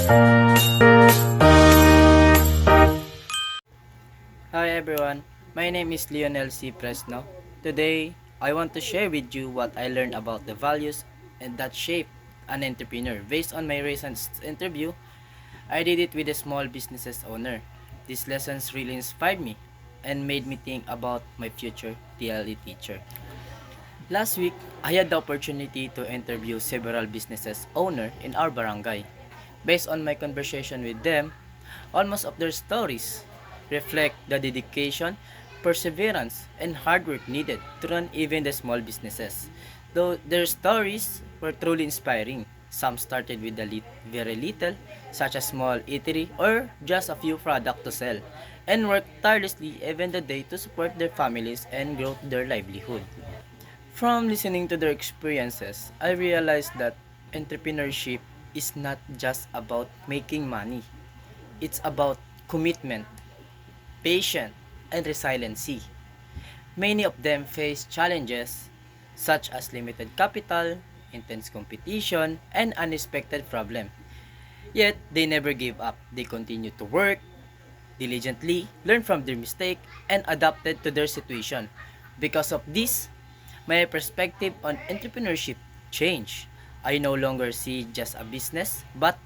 Hi everyone, my name is Lionel C. Fresno. Today, I want to share with you what I learned about the values and that shape an entrepreneur. Based on my recent interview, I did it with a small business owner. These lessons really inspired me and made me think about my future TLE teacher. Last week, I had the opportunity to interview several businesses owner in our barangay. Based on my conversation with them, almost of their stories reflect the dedication, perseverance, and hard work needed to run even the small businesses. Though their stories were truly inspiring. Some started with very little, such as small eatery or just a few products to sell, and worked tirelessly even the day to support their families and grow their livelihood. From listening to their experiences, I realized that entrepreneurship is not just about making money. It's about commitment, patience, and resiliency. Many of them face challenges such as limited capital, intense competition, and unexpected problems. Yet, they never gave up. They continue to work diligently, learn from their mistake, and adapted to their situation. Because of this, my perspective on entrepreneurship changed. I no longer see just a business, but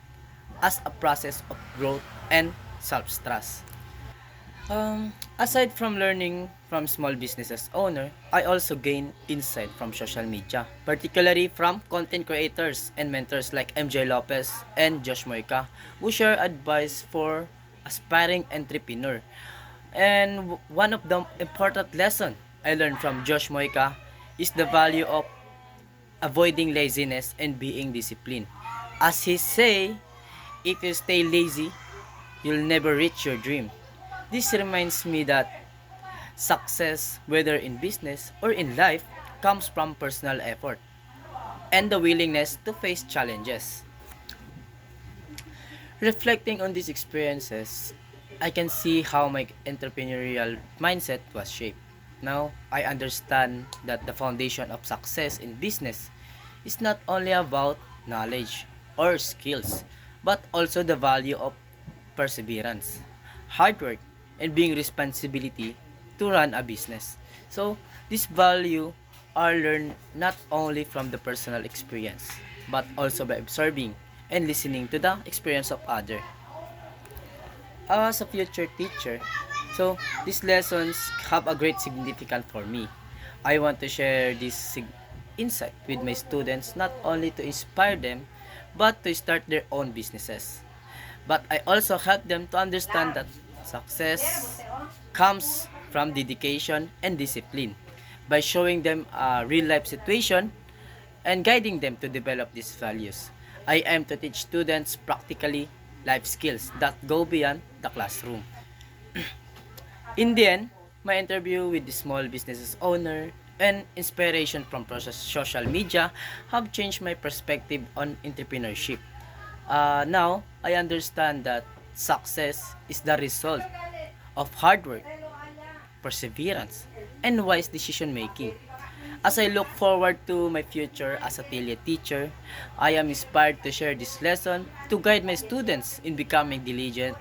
as a process of growth and self-trust. Aside from learning from small businesses owner, I also gain insight from social media, particularly from content creators and mentors like MJ Lopez and Josh Moica, who share advice for aspiring entrepreneur. And one of the important lesson I learned from Josh Moica is the value of avoiding laziness and being disciplined. As he say, if you stay lazy, you'll never reach your dream. This reminds me that success, whether in business or in life, comes from personal effort and the willingness to face challenges. Reflecting on these experiences, I can see how my entrepreneurial mindset was shaped. Now, I understand that the foundation of success in business is not only about knowledge or skills, but also the value of perseverance, hard work, and being responsibility to run a business. So, this value are learned not only from the personal experience, but also by observing and listening to the experience of others. As a future teacher, so these lessons have a great significance for me. I want to share this insight with my students not only to inspire them, but to start their own businesses. But I also help them to understand that success comes from dedication and discipline by showing them a real life situation and guiding them to develop these values. I aim to teach students practically life skills that go beyond the classroom. In the end, my interview with the small businesses owner and inspiration from social media have changed my perspective on entrepreneurship. Now, I understand that success is the result of hard work, perseverance, and wise decision making. As I look forward to my future as a teacher, I am inspired to share this lesson to guide my students in becoming diligent,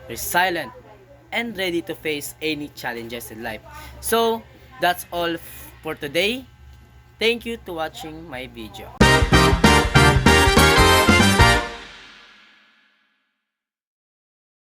resilient, and ready to face any challenges in life. So, that's all for today. Thank you to watching my video.